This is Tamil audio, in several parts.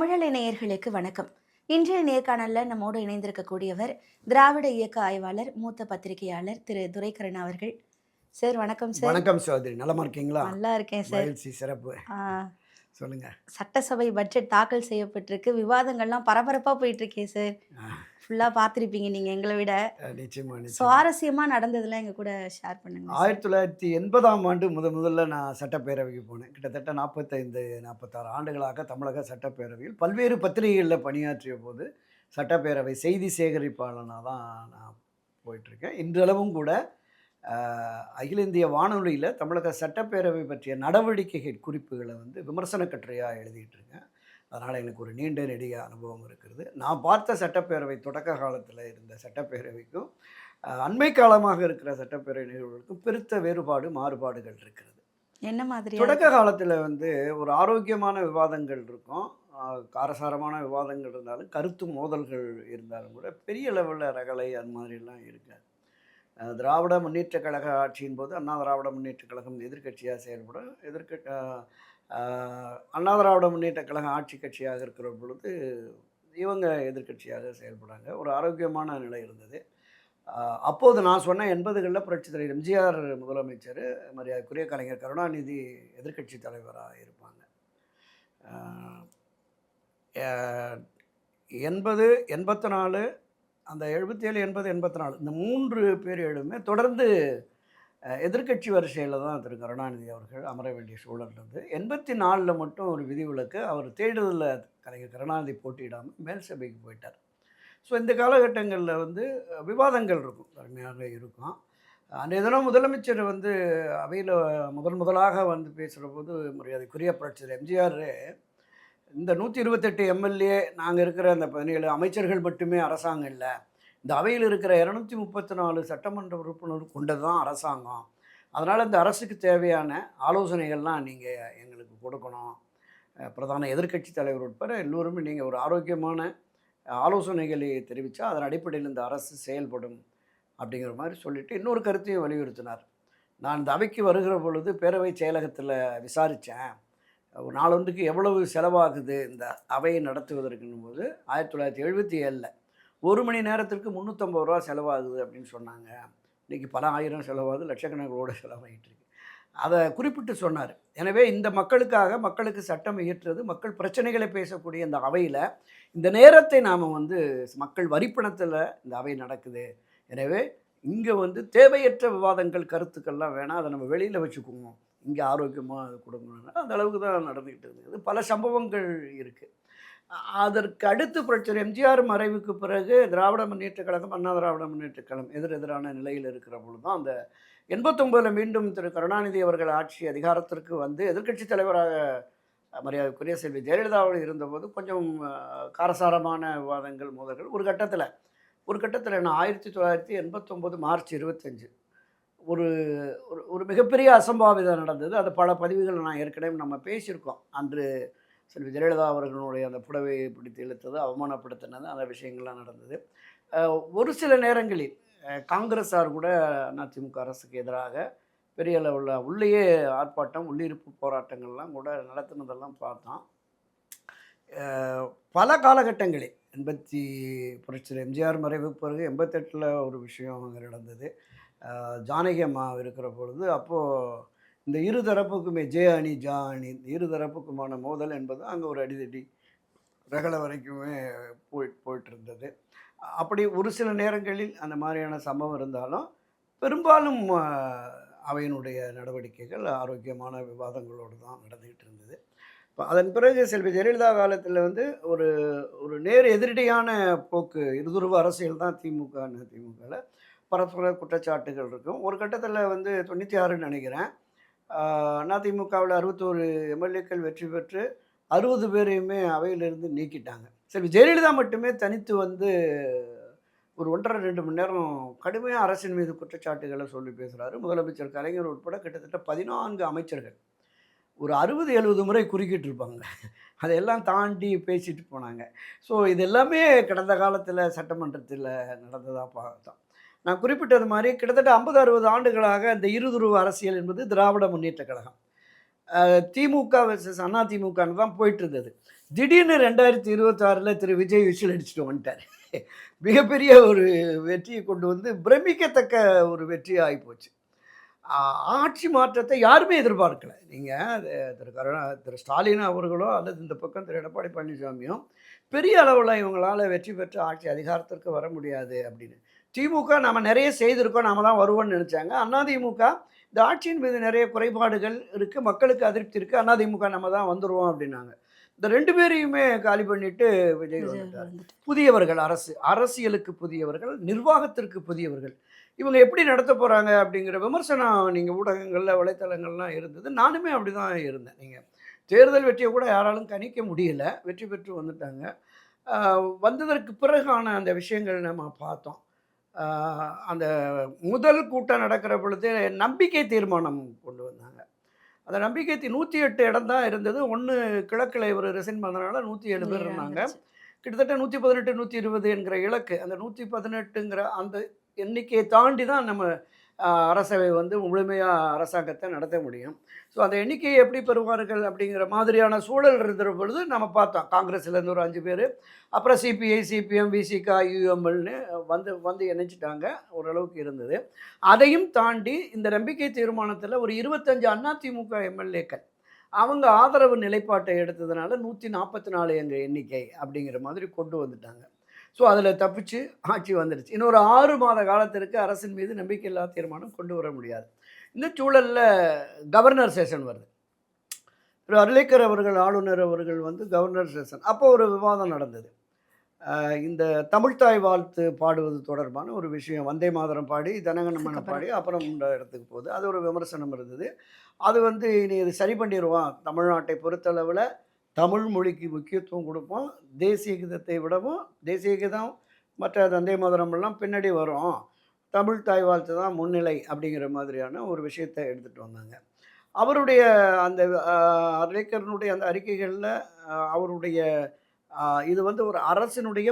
தமிழலை நேயர்களுக்கு வணக்கம். இன்றைய நேர்காணல்ல நம்மோடு இணைந்திருக்கக்கூடியவர் திராவிட இயக்க ஆய்வாளர், மூத்த பத்திரிகையாளர் திரு துரைக்கண்ணு அவர்கள். சார் வணக்கம் சார். வணக்கம் சகோதரி, நலமா இருக்கீங்களா? நல்லா இருக்கேன் சார். மகிழ்ச்சி, சிறப்பு. ஆ, சொல்லுங்க. சட்டசபை பட்ஜெட் தாக்கல் செய்யப்பட்டிருக்கு. விவாதங்கள்லாம் பரபரப்பா போயிட்டு இருக்கே சார். ஃபுல்லா பார்த்திருப்பீங்க நீங்க எங்களை விட. நிச்சயமா நிச்சயமா. சுவாரஸ்யமா நடந்ததெல்லாம் எங்க கூட ஷேர் பண்ணுங்க சார். 1980ஆம் ஆண்டு முதல்ல நான் சட்டப்பேரவைக்கு போனேன். கிட்டத்தட்ட 45, 46 ஆண்டுகளாக தமிழக சட்டப்பேரவையில் பல்வேறு பத்திரிகைகளில் பணியாற்றிய போது சட்டப்பேரவை செய்தி சேகரிப்பாளனாக தான் நான் போயிட்டுருக்கேன். இன்றளவும் கூட அகில இந்திய வானொலியில் தமிழக சட்டப்பேரவை பற்றிய நடவடிக்கைகள் குறிப்புகளை விமர்சன கட்டுரையாக எழுதிட்டு இருக்கேன். அதனால் எனக்கு ஒரு நீண்ட நெடிய அனுபவம் இருக்கிறது. நான் பார்த்த சட்டப்பேரவை தொடக்க காலத்தில் இருந்த சட்டப்பேரவைக்கும் அண்மை காலமாக இருக்கிற சட்டப்பேரவை நிகழ்வுகளுக்கும் பெருத்த மாறுபாடுகள் இருக்கிறது. என்ன மாதிரி? தொடக்க காலத்தில் ஒரு ஆரோக்கியமான விவாதங்கள் இருக்கும், காரசாரமான விவாதங்கள் இருந்தாலும், கருத்து மோதல்கள் இருந்தாலும் கூட பெரிய லெவலில் ரகளை அது மாதிரிலாம் இருக்காது. திராவிட முன்னேற்ற கழக ஆட்சியின் போது அண்ணா திராவிட முன்னேற்ற கழகம் எதிர்க்கட்சியாக செயல்படும். அண்ணா திராவிட முன்னேற்ற கழகம் ஆட்சி கட்சியாக இருக்கிற பொழுது இவங்க எதிர்க்கட்சியாக செயல்படாங்க. ஒரு ஆரோக்கியமான நிலை இருந்தது. அப்போது நான் சொன்ன 80களில் புரட்சித் தலைவர் எம்ஜிஆர் முதலமைச்சர், மரியாதைக்குரிய கலைஞர் கருணாநிதி எதிர்க்கட்சி தலைவராக இருப்பாங்க. 80, 84, அந்த 77, 80, 84 இந்த 3 பீரியடுமே தொடர்ந்து எதிர்க்கட்சி வரிசையில் தான் திரு கருணாநிதி அவர்கள் அமர வேண்டிய சூழல் இருந்தது. 84ல் மட்டும் ஒரு விதிவிலக்கு, அவர் தேர்தலில் கலைஞர் கருணாநிதி போட்டியிடாமல் மேல் சபைக்கு போயிட்டார். ஸோ இந்த காலகட்டங்களில் விவாதங்கள் இருக்கும், அருமையாக இருக்கும். அன்றைய தினம் முதலமைச்சர் அவையில் முதலாக பேசுகிற போது மரியாதைக்குரிய புரட்சித் எம்ஜிஆர், இந்த 128 எம்எல்ஏ நாங்கள் இருக்கிற அந்த 17 அமைச்சர்கள் மட்டுமே அரசாங்கம் இல்லை, இந்த அவையில் இருக்கிற 234 சட்டமன்ற உறுப்பினர் கொண்டது தான் அரசாங்கம். அதனால் இந்த அரசுக்கு தேவையான ஆலோசனைகள்லாம் நீங்கள் எங்களுக்கு கொடுக்கணும். பிரதான எதிர்க்கட்சி தலைவர் உட்பட எல்லோருமே நீங்கள் ஒரு ஆரோக்கியமான ஆலோசனைகளை தெரிவித்தா அதன் அடிப்படையில் இந்த அரசு செயல்படும் அப்படிங்கிற மாதிரி சொல்லிவிட்டு இன்னொரு கருத்தையும் வலியுறுத்தினார். நான் இந்த அவைக்கு வருகிற பொழுது பேரவை செயலகத்தில் விசாரித்தேன், ஒரு நாளொன்றுக்கு எவ்வளவு செலவாகுது இந்த அவையை நடத்துவதற்குன்னும் போது 1977ல் 1 மணி நேரத்திற்கு 350 ரூபா செலவாகுது அப்படின்னு சொன்னாங்க. இன்றைக்கி பல ஆயிரம் செலவாகுது, லட்சக்கணக்கோடு செலவாகிட்டு இருக்கு. அதை குறிப்பிட்டு சொன்னார். எனவே இந்த மக்களுக்கு சட்டம் இயற்றுறது, மக்கள் பிரச்சனைகளை பேசக்கூடிய இந்த அவையில் இந்த நேரத்தை நாம் மக்கள் வரிப்பணத்தில் இந்த அவை நடக்குது. எனவே இங்கே தேவையற்ற விவாதங்கள், கருத்துக்கள்லாம் வேணாம், அதை நம்ம வெளியில் வச்சுக்குவோம், இங்கே ஆரோக்கியமாக அது கொடுக்கணும்னா அந்த அளவுக்கு தான் நடந்துக்கிட்டு இருக்குது. பல சம்பவங்கள் இருக்குது. அதற்கு அடுத்து புரட்சி எம்ஜிஆர் மறைவுக்கு பிறகு திராவிட முன்னேற்ற கழகம், அண்ணா திராவிட முன்னேற்ற கழகம் எதிரெதிரான நிலையில் இருக்கிற பொழுது தான் அந்த 89ல் மீண்டும் திரு கருணாநிதி அவர்கள் ஆட்சி அதிகாரத்திற்கு எதிர்க்கட்சி தலைவராக மரியாதைக்குரிய செல்வி ஜெயலலிதாவோடு இருந்தபோது கொஞ்சம் காரசாரமான விவாதங்கள், மோதல்கள் ஒரு கட்டத்தில் நான் 1989 மார்ச் 25 ஒரு ஒரு மிகப்பெரிய அசம்பாவிதம் நடந்தது. அது பல பதிவுகள் நான் ஏற்கனவே நம்ம பேசியிருக்கோம். அன்று செல்வி ஜெயலலிதா அவர்களுடைய அந்த புடவையை பிடித்து இழுத்தது, அவமானப்படுத்தினது, அந்த விஷயங்கள்லாம் நடந்தது. ஒரு சில நேரங்களில் காங்கிரஸார் கூட அதிமுக அரசுக்கு எதிராக பெரிய லெவலில் உள்ளேயே ஆர்ப்பாட்டம், உள்ளிருப்பு போராட்டங்கள்லாம் கூட நடத்தினதெல்லாம் பார்த்தோம். பல காலகட்டங்களில் புரட்சி எம்ஜிஆர் மறைவு பிறகு 88ல் ஒரு விஷயம் அங்கே நடந்தது. ஜானகி அம்மா இருக்கிற பொழுது அப்போது இந்த இரு தரப்புக்குமே ஜே அணி ஜா அணி இரு தரப்புக்குமான மோதல் என்பது அங்கே ஒரு அடிதடி ரகலை வரைக்குமே போயிட்டு இருந்தது. அப்படி ஒரு சில நேரங்களில் அந்த மாதிரியான சம்பவம் இருந்தாலும் பெரும்பாலும் அவையினுடைய நடவடிக்கைகள் ஆரோக்கியமான விவாதங்களோடு தான் நடந்துக்கிட்டு இருந்தது. இப்போ அதன் பிறகு செல்வி ஜெயலலிதா காலத்தில் ஒரு ஒரு நேர் எதிரடியான போக்கு, இருதுருவ அரசியல் தான் திமுகவில் பரஸ்பர குற்றச்சாட்டுகள் இருக்கும். ஒரு கட்டத்தில் 96ன்னு நினைக்கிறேன், அதிமுகவில் 61 எம்எல்ஏக்கள் வெற்றி பெற்று 60 பேரையுமே அவையிலிருந்து நீக்கிட்டாங்க. சரி, ஜெயலலிதா மட்டுமே தனித்து ஒரு 1.5-2 மணி நேரம் கடுமையாக அரசின் மீது குற்றச்சாட்டுகளை சொல்லி பேசுகிறாரு. முதலமைச்சர் கலைஞர் உட்பட கிட்டத்தட்ட 14 அமைச்சர்கள் ஒரு 60-70 முறை குறுக்கிட்டு இருப்பாங்க. அதையெல்லாம் தாண்டி பேசிட்டு போனாங்க. ஸோ இது எல்லாமே கடந்த காலத்தில் சட்டமன்றத்தில் நடந்ததாக பார்த்தோம். நான் குறிப்பிட்டது மாதிரி கிட்டத்தட்ட 50-60 ஆண்டுகளாக இந்த இருதுருவ அரசியல் என்பது திராவிட முன்னேற்ற கழகம், திமுக வெர்சஸ் அதிமுகன்னு தான் போயிட்டு இருந்தது. திடீர்னு 2026 திரு விஜய் விசில் அடிச்சுட்டு வந்துட்டார். மிகப்பெரிய ஒரு வெற்றியை கொண்டு வந்து பிரமிக்கத்தக்க ஒரு வெற்றி ஆகிப்போச்சு. ஆட்சி மாற்றத்தை யாருமே எதிர்பார்க்கல. நீங்கள் திரு ஸ்டாலின் அவர்களோ அல்லது இந்த பக்கம் திரு எடப்பாடி பழனிசாமியோ பெரிய அளவில் இவங்களால் வெற்றி பெற்று ஆட்சி அதிகாரத்திற்கு வர முடியாது அப்படின்னு. திமுக நம்ம நிறைய செய்திருக்கோம், நாம தான் வருவோம்னு நினச்சாங்க. அதிமுக இந்த ஆட்சியின் மீது நிறைய குறைபாடுகள் இருக்குது, மக்களுக்கு அதிருப்தி இருக்குது, அதிமுக நம்ம தான் வந்துடுவோம் அப்படின்னாங்க. இந்த 2 பேரையுமே காலி பண்ணிட்டு விஜய் வந்துட்டார். புதியவர்கள், அரசியலுக்கு புதியவர்கள், நிர்வாகத்திற்கு புதியவர்கள். இவங்க எப்படி நடத்த போகிறாங்க அப்படிங்கிற விமர்சனம் நீங்கள் ஊடகங்களில் வலைத்தளங்கள்லாம் இருந்தது. நானுமே அப்படி தான் இருந்தேன். நீங்கள் தேர்தல் வெற்றியை கூட யாராலும் கணிக்க முடியல, வெற்றி பெற்று வந்துட்டாங்க. வந்ததற்கு பிறகான அந்த விஷயங்கள் நம்ம பார்த்தோம். அந்த முதல் கூட்டம் நடக்கிற பொழுது நம்பிக்கை தீர்மானம் கொண்டு வந்தாங்க. அந்த நம்பிக்கை 108 இடம் தான் இருந்தது. 1 கிழக்கில் இவர் ரிசைன் பண்ணதுனால 107 பேர் இருந்தாங்க. கிட்டத்தட்ட 118 120 என்கிற இலக்கு, அந்த 118ங்கிற அந்த எண்ணிக்கையை தாண்டி தான் நம்ம அரசவை வந்து முழுமையாக அரசாங்கத்தை நடத்த முடியும். ஸோ அந்த எண்ணிக்கையை எப்படி பெறுவார்கள் அப்படிங்கிற மாதிரியான சூழல் இருக்கிற பொழுது நம்ம பார்த்தோம். காங்கிரஸ்லேருந்து ஒரு 5 பேர், அப்புறம் சிபிஐ, சிபிஎம், விசிகா, யூஎம்எல்னு வந்து இணைச்சிட்டாங்க. ஓரளவுக்கு இருந்தது. அதையும் தாண்டி இந்த நம்பிக்கை தீர்மானத்தில் ஒரு 25 அதிமுக எம்எல்ஏக்கள் அவங்க ஆதரவு நிலைப்பாட்டை எடுத்ததுனால 144 என்ற எண்ணிக்கை அப்படிங்கிற மாதிரி கொண்டு வந்துட்டாங்க. ஸோ அதில் தப்பிச்சு ஆட்சி வந்துடுச்சு. இன்னொரு 6 மாத காலத்திற்கு அரசின் மீது நம்பிக்கையில்லா தீர்மானம் கொண்டு வர முடியாது. இந்த சூழலில் கவர்னர் செஷன் வருது. திரு அர்லேக்கர் அவர்கள், ஆளுநர் அவர்கள் வந்து கவர்னர் செஷன் அப்போ ஒரு விவாதம் நடந்தது. இந்த தமிழ்த்தாய் வாழ்த்து பாடுவது தொடர்பான ஒரு விஷயம். வந்தே மாதரம் பாடி, ஜனகணமன பாடி, அப்புறம் இந்த இடத்துக்கு போகுது. அது ஒரு விமர்சனம் இருந்தது. அது வந்து இனி இது சரி பண்ணிடுவோம், தமிழ்நாட்டை பொறுத்தளவில் தமிழ் மொழிக்கு முக்கியத்துவம் கொடுப்போம், தேசிய கீதத்தை விடவும் தேசிய கீதம் மற்ற வந்தே மாதரமெல்லாம் பின்னாடி வரும், தமிழ் தாய் வாழ்த்து தான் முன்னிலை அப்படிங்கிற மாதிரியான ஒரு விஷயத்தை எடுத்துகிட்டு வந்தாங்க. அவருடைய அந்த அர்லேக்கரனுடைய அந்த அறிக்கைகளில் அவருடைய இது வந்து ஒரு அரசினுடைய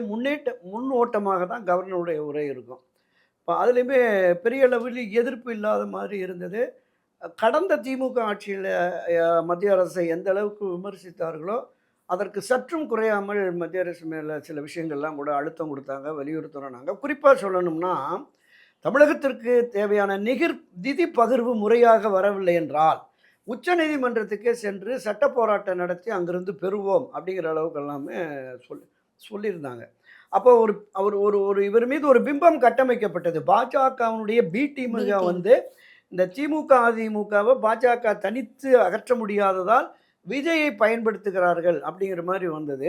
முன்னோட்டமாக தான் கவர்னருடைய உரை இருக்கும். இப்போ அதுலேயுமே பெரிய அளவில் எதிர்ப்பு இல்லாத மாதிரி இருந்தது. கடந்த திமுக ஆட்சியில் மத்திய அரசை எந்த அளவுக்கு விமர்சித்தார்களோ அதற்கு சற்றும் குறையாமல் மத்திய அரசு மேலே சில விஷயங்கள்லாம் கூட அழுத்தம் கொடுத்தாங்க, வலியுறுத்தினாங்க. குறிப்பாக சொல்லணும்னா, தமிழகத்திற்கு தேவையான நிதி பகிர்வு முறையாக வரவில்லை என்றால் உச்சநீதிமன்றத்துக்கே சென்று சட்ட போராட்டம் நடத்தி அங்கிருந்து பெறுவோம் அப்படிங்கிற அளவுக்கு எல்லாமே சொல்லியிருந்தாங்க. அப்போ ஒரு இவர் மீது ஒரு பிம்பம் கட்டமைக்கப்பட்டது. பாஜகவினுடைய பி டீமுக வந்து இந்த திமுக அதிமுகவை பாஜக தனித்து அகற்ற முடியாததால் விஜயை பயன்படுத்துகிறார்கள் அப்படிங்கிற மாதிரி வந்தது.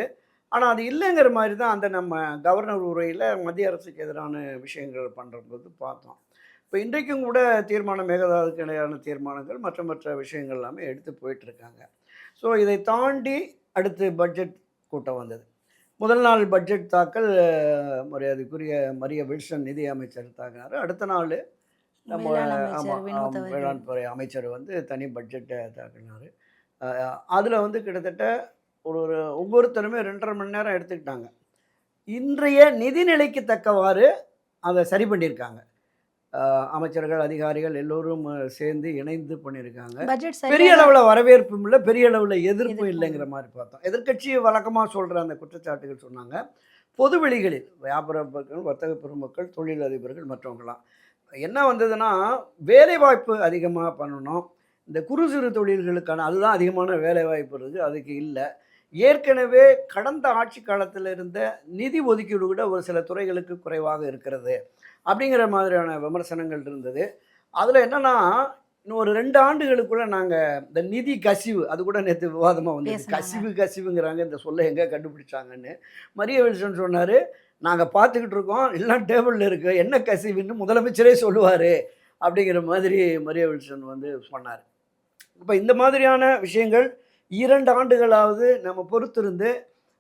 ஆனால் அது இல்லைங்கிற மாதிரி தான் அந்த நம்ம கவர்னர் உரையில் மத்திய அரசுக்கு எதிரான விஷயங்கள் பண்ணுறது பார்த்தோம். இப்போ இன்றைக்கும் கூட தீர்மானம், மேகதாதுக்கு இணையான தீர்மானங்கள், மற்ற விஷயங்கள் எல்லாமே எடுத்து போயிட்டுருக்காங்க. ஸோ இதை தாண்டி அடுத்து பட்ஜெட் கூட்டம் வந்தது. முதல் நாள் பட்ஜெட் தாக்கல் மரியாதைக்குரிய மரிய வில்சன் நிதி அமைச்சர் தாக்கினார். அடுத்த நாள் நம்ம வேளாண் துறை அமைச்சர் வந்து தனி பட்ஜெட்டை தாக்கினார். அதில் வந்து கிட்டத்தட்ட ஒவ்வொருத்தருமே 2.5 மணி நேரம் எடுத்துக்கிட்டாங்க. இன்றைய நிதிநிலைக்கு தக்கவாறு அதை சரி பண்ணியிருக்காங்க. அமைச்சர்கள், அதிகாரிகள் எல்லோரும் சேர்ந்து இணைந்து பண்ணியிருக்காங்க. பெரிய அளவில் வரவேற்பும் இல்லை, பெரிய அளவில் எதிர்ப்பும் இல்லைங்கிற மாதிரி பார்த்தோம். எதிர்க்கட்சி வழக்கமாக சொல்கிற அந்த குற்றச்சாட்டுகள் சொன்னாங்க. பொதுவெளிகளில் வியாபார மக்கள், வர்த்தக பெருமக்கள், தொழிலதிபர்கள் மற்றவங்களாம் என்ன வந்ததுன்னா, வேலைவாய்ப்பு அதிகமாக பண்ணணும், இந்த குறு சிறு தொழில்களுக்கான அதுதான் அதிகமான வேலைவாய்ப்பு இருக்குது, அதுக்கு இல்லை. ஏற்கனவே கடந்த ஆட்சி காலத்தில் இருந்த நிதி ஒதுக்கீடு கூட ஒரு சில துறைகளுக்கு குறைவாக இருக்கிறது அப்படிங்கிற மாதிரியான விமர்சனங்கள் இருந்தது. அதில் என்னென்னா, இன்னும் ஒரு 2 ஆண்டுகளுக்குள்ளே நாங்கள் இந்த நிதி கசிவு, அது கூட நேற்று விவாதமாக வந்தது. கசிவுங்கிறாங்க, இந்த சொல்ல எங்கே கண்டுபிடிச்சாங்கன்னு. மரிய வில்சன் சொன்னார், நாங்கள் பார்த்துக்கிட்டு இருக்கோம், எல்லாம் டேபிளில் இருக்குது, என்ன கசிவுன்னு முதலமைச்சரே சொல்லுவார் அப்படிங்கிற மாதிரி மரிய வில்சன் வந்து சொன்னார். இப்போ இந்த மாதிரியான விஷயங்கள் 2 ஆண்டுகளாவது நம்ம பொறுத்திருந்து,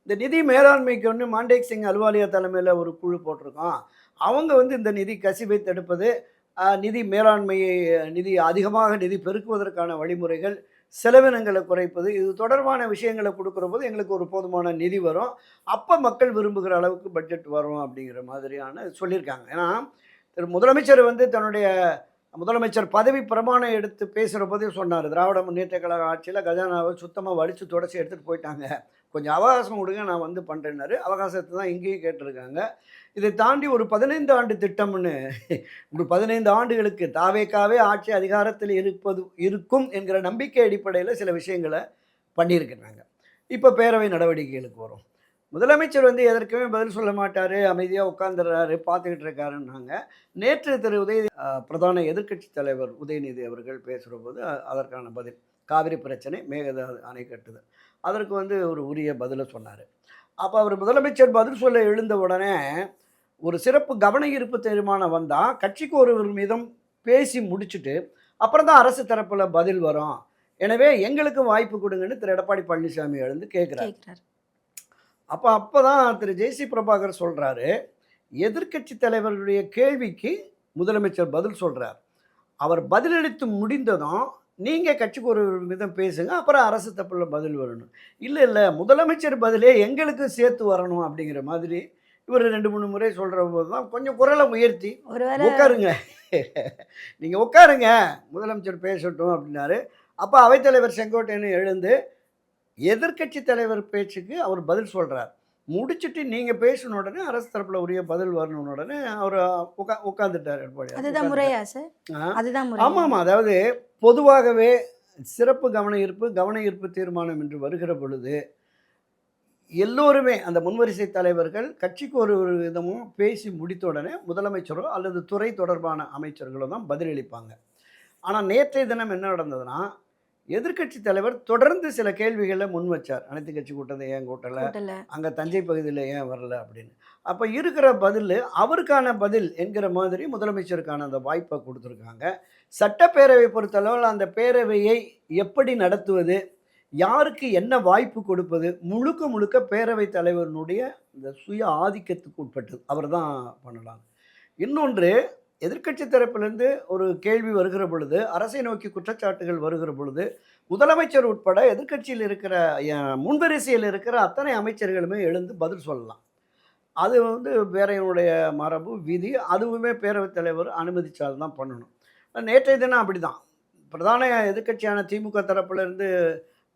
இந்த நிதி மேலாண்மைக்கு ஒன்று மாண்டேக் சிங் அலுவாலியா தலைமையில் ஒரு குழு போட்டிருக்கோம். அவங்க வந்து இந்த நிதி கசிவை தடுப்பது, நிதி மேலாண்மையை அதிகமாக நிதி பெருக்குவதற்கான வழிமுறைகள், செலவினங்களை குறைப்பது, இது தொடர்பான விஷயங்களை கொடுக்குற போது எங்களுக்கு ஒரு போதுமான நிதி வரும், அப்போ மக்கள் விரும்புகிற அளவுக்கு பட்ஜெட் வரும் அப்படிங்கிற மாதிரியான சொல்லியிருக்காங்க. ஏன்னா முதலமைச்சர் வந்து தன்னுடைய முதலமைச்சர் பதவி பிரமாணம் எடுத்து பேசுகிற போதே சொன்னார், திராவிட முன்னேற்ற கழக ஆட்சியில் கஜானாவை சுத்தமாக வலித்து தொடச்சி எடுத்துகிட்டு போயிட்டாங்க, கொஞ்சம் அவகாசம் கொடுங்க, நான் வந்து பண்ணுறேன்னாரு. அவகாசத்தை தான் இங்கேயும் கேட்டிருக்காங்க. இதை தாண்டி ஒரு 15 ஆண்டு திட்டம்னு ஒரு 15 ஆண்டுகளுக்கு தாவேக்காவே ஆட்சி அதிகாரத்தில் இருக்கும் என்கிற நம்பிக்கை அடிப்படையில் சில விஷயங்களை பண்ணியிருக்கிறாங்க. இப்போ பேரவை நடவடிக்கைகளுக்கு வரும். முதலமைச்சர் வந்து எதற்குமே பதில் சொல்ல மாட்டார், அமைதியாக உட்காந்துடுறாரு, பார்த்துக்கிட்டு இருக்காருன்னாங்க. நேற்று திரு பிரதான எதிர்க்கட்சி தலைவர் உதயநிதி அவர்கள் பேசுகிற போது அதற்கான பதில் காவிரி பிரச்சனை, மேகதாது அணை கட்டுதல், அதற்கு வந்து ஒரு உரிய பதிலை சொன்னார். அப்போ அவர் முதலமைச்சர் பதில் சொல்ல எழுந்த உடனே ஒரு சிறப்பு கவன ஈர்ப்பு தீர்மானம் வந்தால் கட்சிக்கு ஒருவர் மீதும் பேசி முடிச்சுட்டு அப்புறம் தான் அரசு தரப்பில் பதில் வரும், எனவே எங்களுக்கும் வாய்ப்பு கொடுங்கன்னு திரு எடப்பாடி பழனிசாமி எழுந்து கேட்குறாரு. அப்போ தான் திரு ஜெய்சி பிரபாகர் சொல்கிறாரு, எதிர்க்கட்சி தலைவர்களுடைய கேள்விக்கு முதலமைச்சர் பதில் சொல்கிறார். அவர் பதிலளித்து முடிந்ததும் நீங்கள் கட்சிக்கு ஒரு விதம் பேசுங்க, அப்புறம் அரசு தப்பில் பதில் வரணும். இல்லை முதலமைச்சர் பதிலே எங்களுக்கும் சேர்த்து வரணும் அப்படிங்கிற மாதிரி இவர் 2-3 முறை சொல்கிற போது தான் கொஞ்சம் குரலை உயர்த்தி உட்காருங்க, நீங்கள் உட்காருங்க, முதலமைச்சர் பேசட்டும் அப்படின்னாரு. அப்போ அவைத்தலைவர் செங்கோட்டையன் எழுந்து எதிர்க்கட்சி தலைவர் பேச்சுக்கு அவர் பதில் சொல்கிறார். முடிச்சுட்டு நீங்கள் பேசின உடனே அரசு தரப்பில் உரிய பதில் வரணும்னு உடனே அவர் உட்காந்துட்டார் எடப்பாடி. அதுதான் முறையா சார்? அதுதான் முறை. ஆமாம், அதாவது பொதுவாகவே சிறப்பு கவன ஈர்ப்பு தீர்மானம் என்று வருகிற பொழுது எல்லோருமே அந்த முன்வரிசை தலைவர்கள் கட்சிக்கு ஒரு விதமும் பேசி முடித்த உடனே முதலமைச்சரோ அல்லது துறை தொடர்பான அமைச்சர்களோ தான் பதிலளிப்பாங்க. ஆனால் நேற்றைய தினம் என்ன நடந்ததுன்னா, எதிர்க்கட்சி தலைவர் தொடர்ந்து சில கேள்விகளை முன் வச்சார். அனைத்து கட்சி கூட்டத்தை ஏன் கூட்டலை, அங்கே தஞ்சை பகுதியில் ஏன் வரல அப்படின்னு. அப்போ இருக்கிற பதில் அவருக்கான பதில் என்கிற மாதிரி முதலமைச்சருக்கான அந்த வாய்ப்பை கொடுத்துருக்காங்க. சட்டப்பேரவை பொறுத்தளவில் அந்த பேரவையை எப்படி நடத்துவது, யாருக்கு என்ன வாய்ப்பு கொடுப்பது, முழுக்க பேரவை தலைவனுடைய இந்த சுய ஆதிக்கத்துக்கு உட்பட்டது. அவர் தான் பண்ணலாம். இன்னொன்று, எதிர்க்கட்சி தரப்பிலிருந்து ஒரு கேள்வி வருகிற பொழுது, அரசை நோக்கி குற்றச்சாட்டுகள் வருகிற பொழுது, முதலமைச்சர் உட்பட எதிர்க்கட்சியில் இருக்கிற முன்வரிசையில் இருக்கிற அத்தனை அமைச்சர்களுமே எழுந்து பதில் சொல்லலாம். அது வந்து பேரையினுடைய மரபு விதி. அதுவுமே பேரவைத் தலைவர் அனுமதிச்சால் தான் பண்ணணும். நேற்றைய தினம் அப்படி தான் பிரதான எதிர்க்கட்சியான திமுக தரப்பிலிருந்து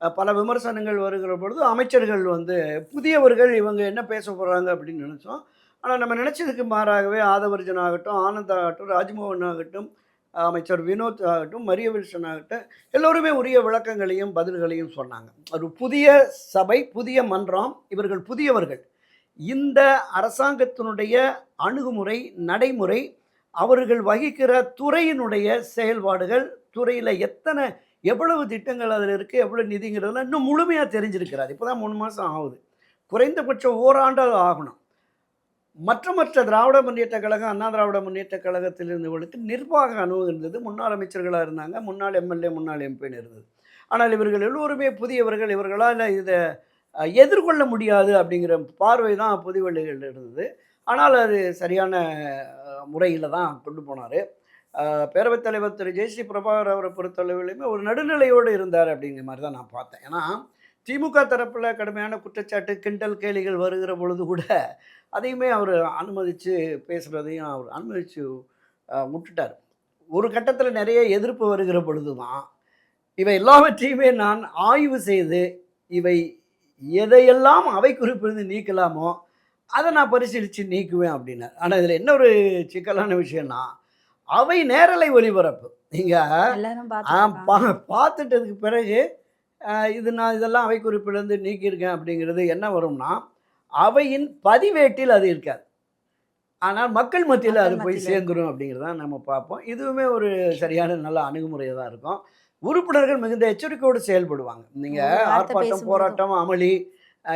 பல விமர்சனங்கள் வருகிற பொழுது அமைச்சர்கள் வந்து புதியவர்கள், இவங்க என்ன பேச போகிறாங்க அப்படின்னு நினச்சோம். ஆனால் நம்ம நினச்சதுக்கு மாறாகவே ஆதவர்ஜன் ஆகட்டும், ஆனந்த் ஆகட்டும், ராஜ்மோகன் ஆகட்டும், அமைச்சர் வினோத் ஆகட்டும், மரியவில்சன் ஆகட்டும், எல்லோருமே உரிய விளக்கங்களையும் பதில்களையும் சொன்னாங்க. ஒரு புதிய சபை, புதிய மன்றம், இவர்கள் புதியவர்கள். இந்த அரசாங்கத்தினுடைய அணுகுமுறை, நடைமுறை, அவர்கள் வகிக்கிற துறையினுடைய செயல்பாடுகள், துறையில் எவ்வளவு திட்டங்கள் அதில் இருக்குது, எவ்வளோ நிதிங்கிறதுலாம் இன்னும் முழுமையாக தெரிஞ்சிருக்கிறார். இப்போ தான் 3 மாதம் ஆகுது. குறைந்தபட்சம் ஓராண்டாவது ஆகணும். மற்ற திராவிட முன்னேற்ற கழகம், அண்ணா திராவிட முன்னேற்ற கழகத்தில் இருந்தவர்களுக்கு நிர்வாக அனுபவம் இருந்தது. முன்னாள் அமைச்சர்களாக இருந்தாங்க, முன்னாள் எம்எல்ஏ, முன்னாள் எம்பின்னு இருந்தது. ஆனால் இவர்கள் எல்லோருமே புதியவர்கள். இவர்களால் இதை எதிர்கொள்ள முடியாது அப்படிங்கிற பார்வை தான் பொதுவெளிகளில் இருந்தது. ஆனால் அது சரியான முறையில் தான் கொண்டு போனார். பேரவைத் தலைவர் திரு ஜெய்சி பிரபாகர் அவரை பொறுத்தளவிலுமே ஒரு நடுநிலையோடு இருந்தார் அப்படிங்கிற மாதிரி தான் நான் பார்த்தேன். ஏன்னா திமுக தரப்பில் கடுமையான குற்றச்சாட்டு, கிண்டல் கேலிகள் வருகிற பொழுது கூட அதையுமே அவர் அனுமதித்து பேசுகிறதையும் அவர் அனுமதித்து விட்டுட்டார். ஒரு கட்டத்தில் நிறைய எதிர்ப்பு வருகிற பொழுது தான் இவை எல்லாவற்றையுமே நான் ஆய்வு செய்து இவை எதையெல்லாம் அவை குறிப்பிலிருந்து நீக்கலாமோ அதை நான் பரிசீலித்து நீக்குவேன் அப்படின்னார். ஆனால் இதில் என்ன ஒரு சிக்கலான விஷயம்னா, அவை நேரலை ஒளிபரப்பு. நீங்கள் பார்த்துட்டதுக்கு பிறகு நான் இதெல்லாம் அவை குறிப்பிலிருந்து நீக்கியிருக்கேன் அப்படிங்கிறது என்ன வரும்னா, அவையின் பதிவேட்டில் அது இருக்காது, ஆனால் மக்கள் மத்தியில் அது போய் சேர்ந்துடும் அப்படிங்கிறதான் நம்ம பார்ப்போம். இதுவுமே ஒரு சரியான நல்ல அணுகுமுறையாக தான் இருக்கும். உறுப்பினர்கள் மிகுந்த எச்சரிக்கையோடு செயல்படுவாங்க. நீங்கள் ஆர்ப்பாட்டம், போராட்டம், அமளி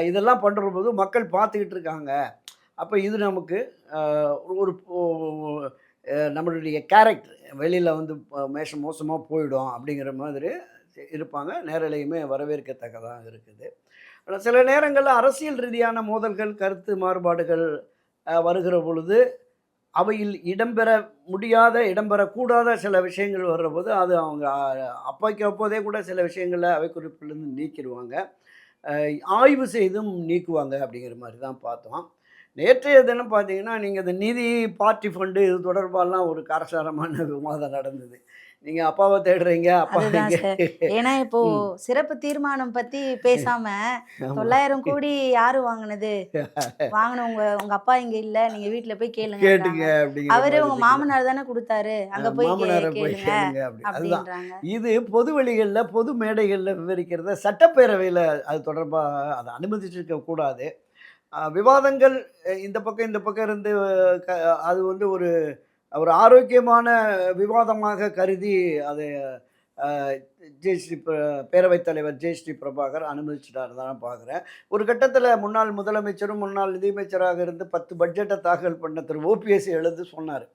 இதெல்லாம் பண்ணுற போது மக்கள் பார்த்துக்கிட்டு இருக்காங்க. அப்போ இது நமக்கு ஒரு நம்மளுடைய கேரக்டர் வெளியில் வந்து மோசமாக போயிடும் அப்படிங்கிற மாதிரி இருப்பாங்க. நேரலையுமே வரவேற்கத்தக்கதாக இருக்குது. ஆனால் சில நேரங்களில் அரசியல் ரீதியான மோதல்கள், கருத்து மாறுபாடுகள் வருகிற பொழுது அவையில் இடம்பெறக்கூடாத சில விஷயங்கள் வர்ற போது அது அவங்க அப்போதே கூட சில விஷயங்களில் அவை குறிப்பிலிருந்து நீக்கிடுவாங்க, ஆய்வு செய்தும் நீக்குவாங்க அப்படிங்கிற மாதிரி தான் பார்த்தோம். நேற்றைய தினம் பார்த்தீங்கன்னா, நீங்கள் இந்த நிதி, பார்ட்டி ஃபண்டு இது தொடர்பாலாம் ஒரு காரசாரமான விவாதம் நடந்தது. நீங்க அப்பாவை தேடுறீங்க, அப்பா அதுதான் இங்க சார். ஏன்னா இப்போ ம். சிறப்பு தீர்மானம் பத்தி பேசாம, ஆமா. 9,000 கோடி யாரு வாங்குனது? வாங்குனவங்க உங்க அப்பா இங்க இல்ல. நீங்க வீட்ல போய் கேட்டுங்க கேளுங்கன்றாங்க. அப்படிங்கிற அவரு மாரி உங்க வச்சுக்கலாம். மாமனார் தானே குடுத்தாரு. அங்க போய் மாமனார போய் கேளுங்க கேளுங்க அப்படி. அதுதான். அப்டின்றாங்க. இது பொது வெளிகள்ல, பொது மேடைகள்ல விவரிக்கிறத சட்டப்பேரவையில அது தொடர்பா அத அனுமதிச்சிருக்க கூடாது. விவாதங்கள் இந்த பக்கம், இந்த பக்கம் இருந்து க அது வந்து ஒரு ஒரு ஆரோக்கியமான விவாதமாக கருதி அதை அ ஜெயஸ்ரீ பேரவைத் தலைவர் ஜெயஸ்ரீ பிரபாகர் அனுமதிச்சுட்டாருன்னு தான் நான் பார்க்குறேன். ஒரு கட்டத்தில முன்னாள் முதலமைச்சரும், முன்னாள் நிதியமைச்சராக இருந்து 10 பட்ஜெட்ட தாக்கல் பண்ண திரு ஓபிஎஸ் எழுந்து சொன்னாரு.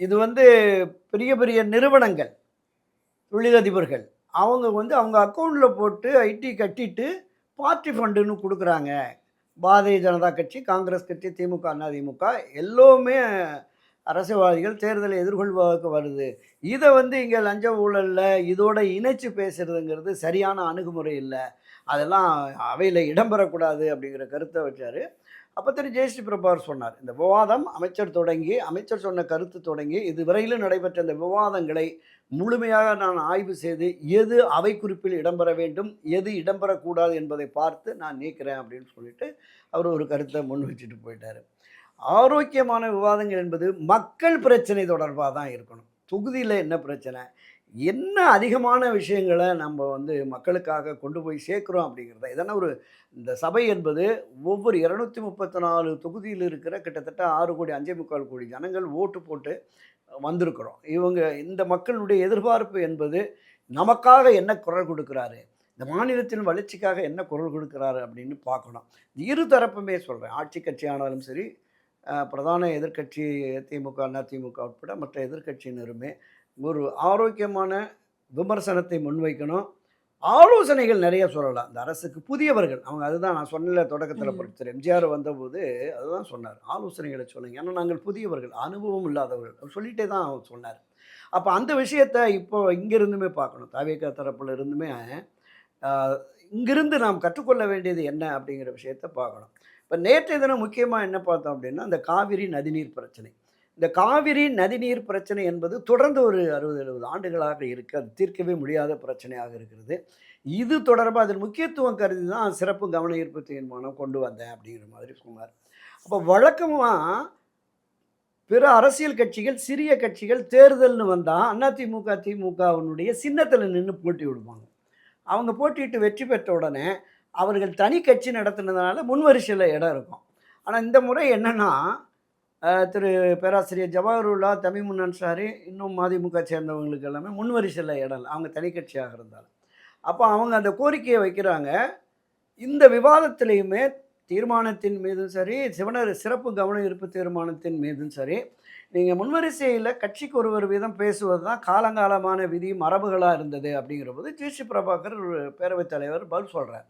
இது வந்து பெரிய பெரிய நிறுவனங்கள், தொழிலதிபர்கள் அவங்க வந்து அவங்க அக்கவுண்ட்ல போட்டு ஐடி கட்டிட்டு பார்ட்டி ஃபண்டுன்னு குடுக்குறாங்க. பாரதிய ஜனதா கட்சி, காங்கிரஸ் கட்சி, திமுக, அதிமுக எல்லோருமே அரசியல்வாதிகள் தேர்தலை எதிர்கொள்வதற்கு வருது. இத வந்து இங்க லஞ்ச ஊழல்ல இதோட இணைச்சு பேசுறதுங்கிறது சரியான அணுகுமுறை இல்ல. அதெல்லாம் அவையில இடம்பெறக்கூடாது அப்படிங்கிற கருத்த வச்சாரு. அப்ப திரு ஜெயஸ்ரீ பிரபாகர் சொன்னார். இந்த விவாதம் அமைச்சர் சொன்ன கருத்து தொடங்கி இதுவரையிலும் நடைபெற்ற இந்த விவாதங்களை முழுமையாக நான் ஆய்வு செய்து, எது அவை குறிப்பில் இடம்பெற வேண்டும், எது இடம்பெறக்கூடாது என்பதை பார்த்து நான் நீக்கிறேன் அப்படின்னு சொல்லிட்டு, அவர் ஒரு கருத்த முன் வச்சுட்டு போயிட்டாரு. ஆரோக்கியமான விவாதங்கள் என்பது மக்கள் பிரச்சனை தொடர்பா தான் இருக்கணும். தொகுதியில என்ன பிரச்சனை? என்ன அதிகமான விஷயங்கள நம்ம வந்து மக்களுக்காக கொண்டு போய் சேர்க்கிறோம் அப்படிங்கிறத இதென்ன ஒரு இந்த சபை என்பது ஒவ்வொரு 234 தொகுதியில் இருக்கிற கிட்டத்தட்ட 6,00,00,000 5,400,00,000 ஜனங்கள் ஓட்டு போட்டு வந்திருக்கிறோம். இவங்க இந்த மக்களுடைய எதிர்பார்ப்பு என்பது நமக்காக என்ன குரல் கொடுக்கிறாரு? இந்த மாநிலத்தின் வளர்ச்சிக்காக என்ன குரல் கொடுக்கிறாரு அப்படின்னு பார்க்கணும். இரு தரப்புமே சொல்றேன். ஆட்சி கட்சி ஆனாலும் சரி, பிரதான எதிர்க்கட்சி திமுக, அதிமுக உட்பட மற்ற எதிர்க்கட்சியினருமே ஒரு ஆரோக்கியமான விமர்சனத்தை முன்வைக்கணும். ஆலோசனைகள் நெறைய சொல்லலாம். இந்த அரசுக்கு புதியவர்கள் அவங்க அதுதான் நான் சொன்னேன்ல தொடக்கத்தில ம். திரு எம்ஜிஆர் வந்தபோது அதுதான் சொன்னார். ஆலோசனைகள சொல்லுங்க. ஏன்னா நாங்கள் புதியவர்கள், அனுபவம் இல்லாதவர்கள். அவர் சொல்லிட்டே தான் அவர் சொன்னார். அப்ப அந்த விஷயத்த இப்போ இங்கிருந்துமே பார்க்கணும். தவேகா தரப்புல இருந்துமே அ இங்கிருந்து நாம் கற்றுக்கொள்ள வேண்டியது என்ன அப்படிங்கிற விஷயத்த பார்க்கணும். இப்ப நேற்றைய தினம் முக்கியமா என்ன பார்த்தோம் அப்படின்னா, இந்த காவிரி நதிநீர் பிரச்சனை. இந்த காவிரி நதிநீர் பிரச்சனை என்பது தொடர்ந்து ஒரு 60, 70 ஆண்டுகளாக இருக்கு. அது தீர்க்கவே முடியாத பிரச்சனையாக இருக்கிறது. இது தொடர்பா அதில் முக்கியத்துவம் கருதி தான் சிறப்பு கவன ஈர்ப்பு தீர்மானம் கொண்டு வந்தேன் அப்படிங்கிற மாதிரி சொன்னார். அப்ப வழக்கமா பிற அரசியல் கட்சிகள், சிறிய கட்சிகள் தேர்தல்னு வந்தா அதிமுக, திமுகவினுடைய சின்னத்தில நின்னு போட்டி விடுவாங்க. அவங்க போட்டியிட்டு வெற்றி பெற்ற உடனே அவர்கள் தனி கட்சி நடத்துனதுனால முன் வரிசையில இடம் இருக்கும். ஆனா இந்த முறை என்னன்னா திரு பேராசிரியர் ஜவாஹருல்லா, தமிமுன் அன்சாரி, இன்னும் மதிமுக சேர்ந்தவங்களுக்கு எல்லாமே முன் வரிசையில இடம் இல்ல. அவங்க தனி கட்சியாக இருந்தாலும். அப்ப அவங்க அந்த கோரிக்கைய வைக்கிறாங்க. இந்த விவாதத்திலயுமே தீர்மானத்தின் மீதும் சரி, சிறப்பு கவன ஈர்ப்பு தீர்மானத்தின் மீதும் சரி, நீங்க முன்வரிசையில கட்சிக்கு ஒருவர் வீதம் பேசுவது தான் காலங்காலமான விதி, மரபுகளா இருந்தது அப்படிங்கிறபோது, ஜி.சி. பிரபாகர் பேரவைத் தலைவர் பதில் சொல்றார்.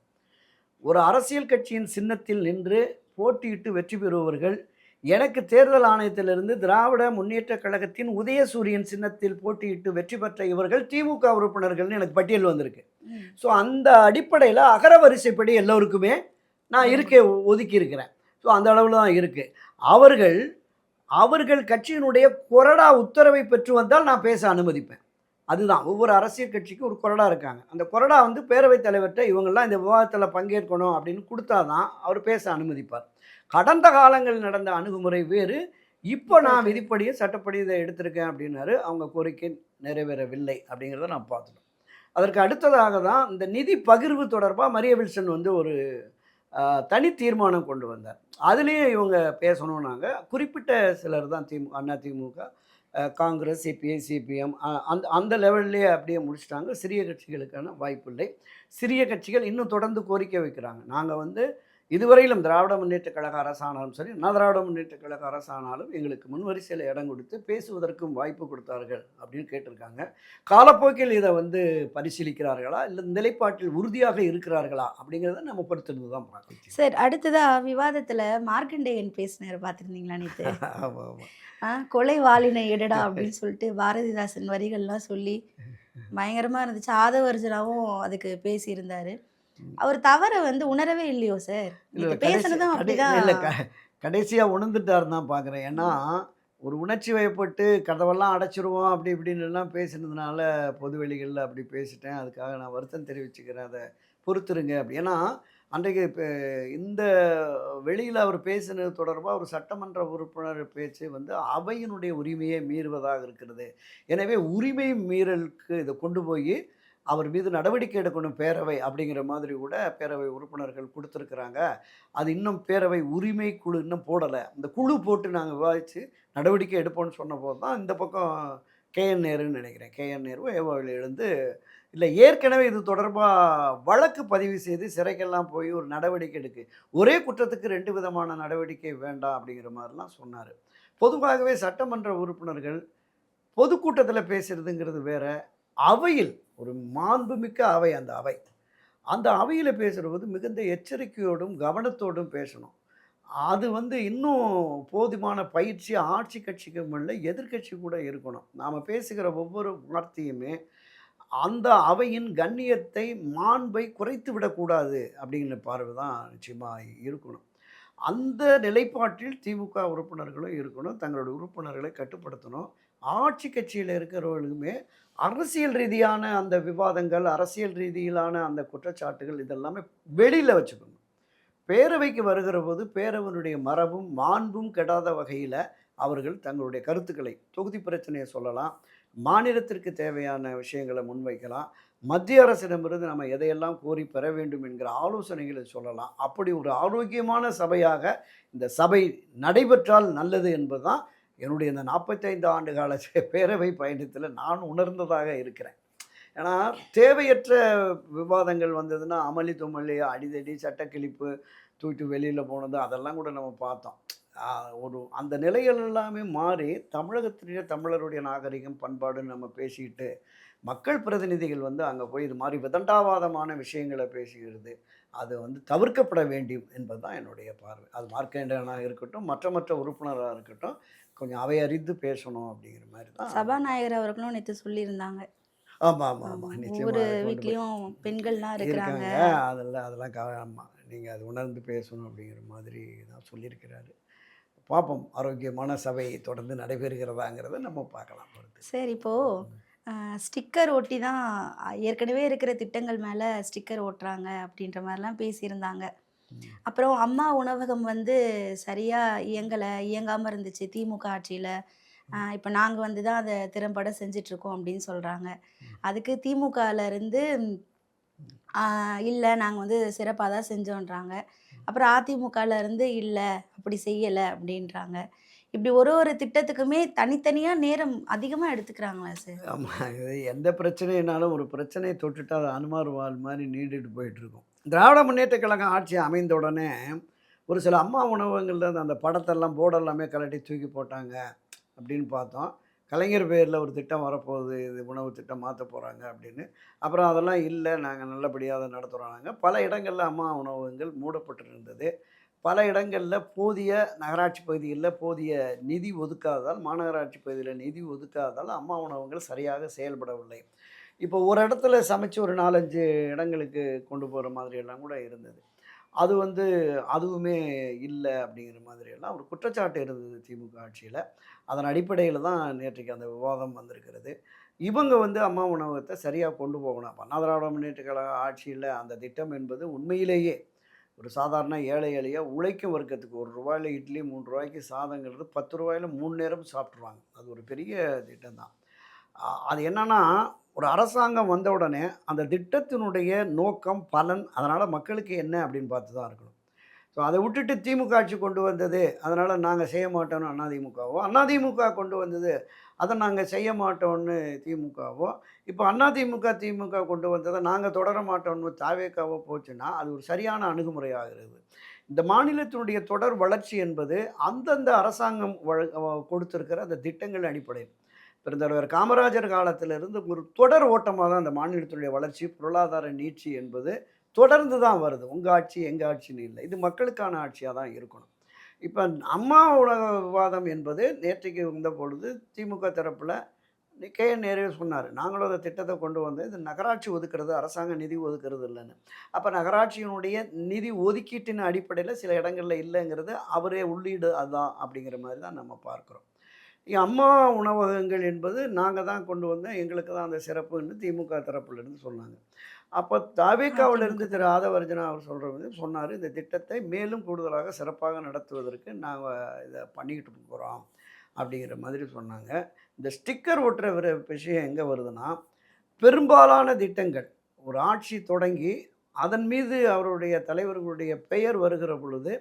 ஒரு அரசியல் கட்சியின் சின்னத்தில் நின்று போட்டியிட்டு வெற்றி பெறுபவர்கள் எனக்கு தேர்தல் ஆணையத்திலிருந்து திராவிட முன்னேற்றக் கழகத்தின் உதயசூரியன் சின்னத்தில் போட்டியிட்டு வெற்றி பெற்ற இவர்கள் திமுக உறுப்பினர்கள்னு எனக்கு பட்டியல் வந்திருக்கு. ம். ஸோ அந்த அடிப்படையில அகரவரிசைப்படி எல்லோருக்குமே நான் ம். இருக்கை ஒதுக்கி இருக்கிறேன். ஸோ அந்த அளவுல தான் இருக்கு. அவர்கள் அவர்கள் கட்சியினுடைய கொறடா உத்தரவை பெற்று வந்தால் நான் பேச அனுமதிப்பேன். அதுதான் ஒவ்வொரு அரசியல் கட்சிக்கும் ஒரு கொறடா இருக்காங்க. அந்த கொறடா வந்து பேரவைத் தலைவர்ட்ட இவங்கலாம் இந்த விவாதத்தில பங்கேற்கணும் அப்படின்னு குடுத்தா தான் அவர் பேச அனுமதிப்பார். கடந்த காலங்களில் நடந்த அணுகுமுறை வேறு. இப்போ இப்ப நான் இருக்கிறது. விதிப்படி, சட்டப்படி இத எடுத்திருக்கேன் அப்படின்னாரு. அவங்க கோரிக்கை நிறைவேறவில்லை அப்படிங்கிறத நான் பார்த்துட்டோம். அதற்கு அடுத்ததாக தான் இந்த நிதி பகிர்வு தொடர்பா மரிய வில்சன் வந்து ஒரு தனி தீர்மானம் கொண்டு வந்தார். அதிலேயும் இவங்க பேசணும்னாங்க. குறிப்பிட்ட சிலர் தான் அதிமுக, காங்கிரஸ், சிபிஐ, சிபிஎம் அந்த அந்த லெவல்லயே அப்படியே முடிச்சுட்டாங்க. சிறிய கட்சிகளுக்கான வாய்ப்பில்லை. சிறிய கட்சிகள் இன்னும் தொடர்ந்து கோரிக்கை வைக்கிறாங்க. நாங்க வந்து இதுவரையிலும் திராவிட முன்னேற்றக் கழக அரசானாலும் சரி, அண்ணா திராவிட முன்னேற்றக் கழக அரசானாலும் எங்களுக்கு முன்வரிசையில இடம் கொடுத்து பேசுவதற்கும் வாய்ப்பு கொடுத்தார்கள் அப்படின்னு கேட்டிருக்காங்க. காலப்போக்கில் இத வந்து பரிசீலிக்கிறார்களா? இல்ல நிலைப்பாட்டில் உறுதியாக இருக்கிறார்களா? அப்படிங்கிறத நம்ம பொறுத்திருந்து தான் பார்க்கணும். சார், அடுத்ததா விவாதத்துல மார்க்கண்டேயன் பேசினாரு பார்த்துருந்தீங்களா நேத்து? ஆமா, ஆமா. கொலை வாளினை எடுடா அப்படின்னு சொல்லிட்டு பாரதிதாசன் வரிகள்லாம் சொல்லி பயங்கரமா இருந்துச்சு. ஆதவர்ஜுனாவும் அதுக்கு பேசியிருந்தாரு. ம். அவர் தவற வந்து உணரவே இல்லையோ சார்? இல்ல, நேத்து கடைசி பேசுனதும் அப்படிதான். இல்ல கடைசியா உணர்ந்துட்டாருன்னு தான் பார்க்குறேன். ஏன்னா, ம். ஒரு உணர்ச்சி வயப்பட்டு கதவெல்லாம் அடைச்சிருவோம் அப்படி இப்படின்னுலாம் பேசினதுனால பொது வெளிகளில் அப்படி பேசிட்டேன். அதுக்காக நான் வருத்தம் தெரிவிச்சுக்கிறேன். அத பொறுத்துருங்க அப்படி. ஏன்னா, அன்றைக்கு இந்த வெளியில அவர் பேசினது தொடர்பா ஒரு சட்டமன்ற உறுப்பினர் பேச்சு வந்து அவையினுடைய உரிமையை மீறுவதாக இருக்கிறது. எனவே உரிமை மீறலுக்கு இத கொண்டு போயி அவர் மீது நடவடிக்கை எடுக்கணும் பேரவை அப்படிங்கிற மாதிரி கூட பேரவை உறுப்பினர்கள் குடுத்துருக்குறாங்க. அது இன்னும் பேரவை உரிமை குழு இன்னும் போடல. இந்த குழு போட்டு நாங்க விவாதிச்சு நடவடிக்கை எடுப்போம்ன்னு சொன்னபோது தான் இந்த பக்கம் கேஎன் நேருன்னு நினைக்கிறேன். கேஎன் நேரு ஏவாவில் எழுந்து, இல்ல ஏற்கனவே இது தொடர்பா வழக்கு பதிவு செய்து சிறைக்கெல்லாம் போய் ஒரு நடவடிக்கை எடுக்கு. ஒரே குற்றத்துக்கு 2 விதமான நடவடிக்கை வேண்டாம் அப்படிங்கிற மாரிலாம் சொன்னாரு. பொதுவாகவே சட்டமன்ற உறுப்பினர்கள் பொதுக்கூட்டத்தில பேசுறதுங்கிறது வேற. அவையில் ஒரு மாண்புமிக்க அவை அந்த அவை. அந்த அவையில பேசுறபோது மிகுந்த எச்சரிக்கையோடும், கவனத்தோடும் பேசணும். அது வந்து இன்னும் போதுமான பயிற்சி ஆட்சி கட்சிக்கும் இல்ல, எதிர்க்கட்சி கூட இருக்கணும். நாம பேசுகிற ஒவ்வொரு வார்த்தையுமே அந்த அவையின் கண்ணியத்தை, மாண்பை குறைத்து விடக்கூடாது அப்படிங்கிற பார்வை தான் நிச்சயமா இருக்கணும். அந்த நிலைப்பாட்டில் திமுக உறுப்பினர்களும் இருக்கணும். தங்களுடைய உறுப்பினர்களை கட்டுப்படுத்தணும். ஆட்சி கட்சியில இருக்கிறவர்களுமே அரசியல் ரீதியான அந்த விவாதங்கள், அரசியல் ரீதியிலான அந்த குற்றச்சாட்டுகள் இதெல்லாமே வெளியில வச்சுக்கணும். பேரவைக்கு வருகிறபோது பேரவனுடைய மரபும், மாண்பும் கெடாத வகையில அவர்கள் தங்களுடைய கருத்துக்களை தொகுதி பிரச்சனைய சொல்லலாம். மாநிலத்திற்கு தேவையான விஷயங்கள முன்வைக்கலாம். மத்திய அரசிடமிருந்து நம்ம எதையெல்லாம் கோரி பெற வேண்டும் என்கிற ஆலோசனைகளை சொல்லலாம். அப்படி ஒரு ஆரோக்கியமான சபையாக இந்த சபை நடைபெற்றால் நல்லது என்பதுதான் என்னுடைய இந்த 45 ஆண்டு கால பேரவை பயணத்தில நான் உணர்ந்ததாக இருக்கிறேன். ஏன்னா, தேவையற்ற விவாதங்கள் வந்ததுன்னா, அமளி துமளி, அடிதடி, சட்டக்கிழிப்பு, தூக்கிட்டு வெளியில போனது அதெல்லாம் கூட நம்ம பார்த்தோம். அ ஒரு அந்த நிலைகள் எல்லாமே மாறி, தமிழகத்திலேயே தமிழருடைய நாகரிகம், பண்பாடுன்னு நம்ம பேசிக்கிட்டு, மக்கள் பிரதிநிதிகள் வந்து அங்க போய் இது மாரி விதண்டாவாதமான விஷயங்கள பேசுகிறது, அது வந்து தவிர்க்கப்பட வேண்டும் என்பது தான் என்னுடைய பார்வை. அது மார்க்கண்டேயனா இருக்கட்டும், மற்ற உறுப்பினரா இருக்கட்டும், கொஞ்சம் அவை அறிந்து பேசணும் அப்படிங்கிற மாரி தான் நான் பார்க்குறேன். சபாநாயகர் அவர்களும் நேத்து சொல்லியிருந்தாங்க. ஆமா. ஆமா. நிச்சயமா ஒவ்வொரு அத கொண்டு போய் வீட்லயும் பெண்கள்லாம் இருக்கிறாங்க. இருக்காங்க. அதெல்லாம் ஆமா. நீங்க அது உணர்ந்து பேசணும் அப்படிங்கிற மாதிரி தான் சொல்லியிருக்கிறாரு. பார்ப்போம். ஆரோக்கியமான சபை தொடர்ந்து நடைபெறுகிறதாங்கிறத நம்ம பார்க்கலாம் பொறுத்து. சரி இப்போ ம். அ ஸ்டிக்கர் ஒட்டி தான் ஏற்கனவே இருக்கிற திட்டங்கள் மேல ஸ்டிக்கர் ஒட்டுறாங்க அப்படின்ற மாரிலாம் பேசியிருந்தாங்க. ம். அப்புறம் அம்மா உணவகம் வந்து சரியா இயங்காம இருந்துச்சு திமுக ஆட்சியில. ம். இப்ப நாங்க வந்து தான் அத திறம்பட செஞ்சுட்டுருக்கோம் அப்படின்னு சொல்றாங்க. ம். அதுக்கு திமுகல இருந்து ம். ஆ இல்ல நாங்க வந்து சிறப்பா தான் செஞ்சோன்றாங்க. அப்புறம் அதிமுகல இருந்து இல்ல அப்படி செய்யல அப்படின்றாங்க. இப்படி ஒரு ஒரு திட்டத்துக்குமே தனித்தனியா நேரம் அதிகமா எடுத்துக்கிறாங்களா சார்? ஆமா. இது எந்த பிரச்சனைனாலும் ஒரு பிரச்சனைய தொட்டுட்டா அது அனுமார் வால் மாரி நீண்டுட்டு போயிட்டுருக்கும். திராவிட முன்னேற்றக் கழகம் ஆட்சி அமைந்த உடனே, ஒரு சில அம்மா உணவகங்கள்ல அந்த படத்தெல்லாம் போர்டெல்லாமே கழட்டி தூக்கி போட்டாங்க அப்படின்னு பார்த்தோம். கலைஞர் பேர்ல ஒரு திட்டம் வரப்போகுது. இது உணவு திட்டம் மாத்தப் போறாங்க அப்படின்னு. அப்புறம் அதெல்லாம் இல்ல. நாங்க நல்லபடியா அத நடத்துறோம்னாங்க. பல இடங்கள்ல அம்மா உணவகங்கள் மூடப்பட்டிருந்தது. பல இடங்கள்ல போதிய நகராட்சி பகுதிகள்ல போதிய நிதி ஒதுக்காததால், மாநகராட்சி பகுதியில நிதி ஒதுக்காததால் அம்மா உணவகங்கள் சரியாக செயல்படவில்லை. இப்போ ஒரு இடத்துல சமைச்சு ஒரு 4, 5 இடங்களுக்கு கொண்டு போற மாதிரியெல்லாம் கூட இருந்தது. அது வந்து அதுவுமே இல்ல அப்படிங்கிற மாதிரியெல்லாம் ஒரு குற்றச்சாட்டு இருந்தது திமுக ஆட்சியில. அதன் அடிப்படையில தான் நேற்றைக்கு அந்த விவாதம் வந்திருக்கிறது. இவங்க வந்து அம்மா உணவகத்த சரியா கொண்டு போகணும். அப்ப அண்ணா திராவிட முன்னேற்றக் கழக ஆட்சியில அந்த திட்டம் என்பது உண்மையிலேயே ஒரு சாதாரண ஏழை எளிய உழைக்கும் வர்க்கத்துக்கு ரூ. 1 இட்லி, ரூ. 3 சாதங்கிறது ரூ. 10ல 3 நேரம் சாப்பிட்டுருவாங்க. அது ஒரு பெரிய திட்டம் தான். அது என்னன்னா, ஒரு அரசாங்கம் வந்த உடனே அந்த திட்டத்தினுடைய நோக்கம், பலன் அதனால மக்களுக்கு என்ன அப்படின்னு பார்த்து தான் இருக்கணும். ஸோ அத விட்டுட்டு திமுக ஆட்சி கொண்டு வந்தது, அதனால நாங்க செய்ய மாட்டோம்னு அதிமுகவோ, அதிமுக கொண்டு வந்தது, அத நாங்க செய்ய மாட்டோம்னு திமுகவோ, இப்போ அதிமுக, திமுக கொண்டு வந்தத நாங்க தொடர மாட்டோம்னு தாவேகாவோ போச்சுன்னா, அது ஒரு சரியான அணுகுமுறையாகிறது. இந்த மாநிலத்தினுடைய தொடர் வளர்ச்சி என்பது அந்தந்த அரசாங்கம் கொடுத்திருக்கிற அந்த திட்டங்கள் அடிப்படையில். பெருந்தலைவர் காமராஜர் காலத்திலிருந்து ஒரு தொடர் ஓட்டமா தான் இந்த மாநிலத்தினுடைய வளர்ச்சி, பொருளாதார நீட்சி என்பது தொடர்ந்து தான் வருது. உங்க ஆட்சி, எங்க ஆட்சின்னு இல்ல. இது மக்களுக்கான ஆட்சியா தான் இருக்கணும். இப்ப அம்மா உணவக விவாதம் என்பது நேற்றைக்கு வந்தபொழுது திமுக தரப்புல கே.என். நேரு சொன்னாரு. நாங்களும் அந்த திட்டத்த கொண்டு வந்தோம். இது நகராட்சி ஒதுக்குறது, அரசாங்க நிதி ஒதுக்குறது இல்லன்னு. அப்ப நகராட்சியினுடைய நிதி ஒதுக்கீட்டின் அடிப்படையில சில இடங்கள்ல இல்லங்கிறது அவரே உள்ளீடு அதான் அப்படிங்கிற மாரி தான் நம்ம பார்க்கிறோம். அம்மா உணவகங்கள் என்பது நாங்கள் தான் கொண்டு வந்தோம், எங்களுக்கு தான் அந்த சிறப்புன்னு திமுக தரப்புலேருந்து சொன்னாங்க. அப்போ தாவேக்காவிலிருந்து அதிமுக. திரு ஆதவர்ஜனா அவர் சொல்கிறது சொன்னார், இந்த திட்டத்தை மேலும் கூடுதலாக சிறப்பாக நடத்துவதற்கு நாங்கள் இதை பண்ணிக்கிட்டு போகிறோம் அப்படிங்கிற மாதிரி சொன்னாங்க. இந்த ஸ்டிக்கர் ஒட்டுற விஷயம் எங்கே வருதுன்னா, பெரும்பாலான திட்டங்கள் ஒரு ஆட்சி தொடங்கி அதன் மீது அவருடைய தலைவர்களுடைய பெயர் வருகிற பொழுது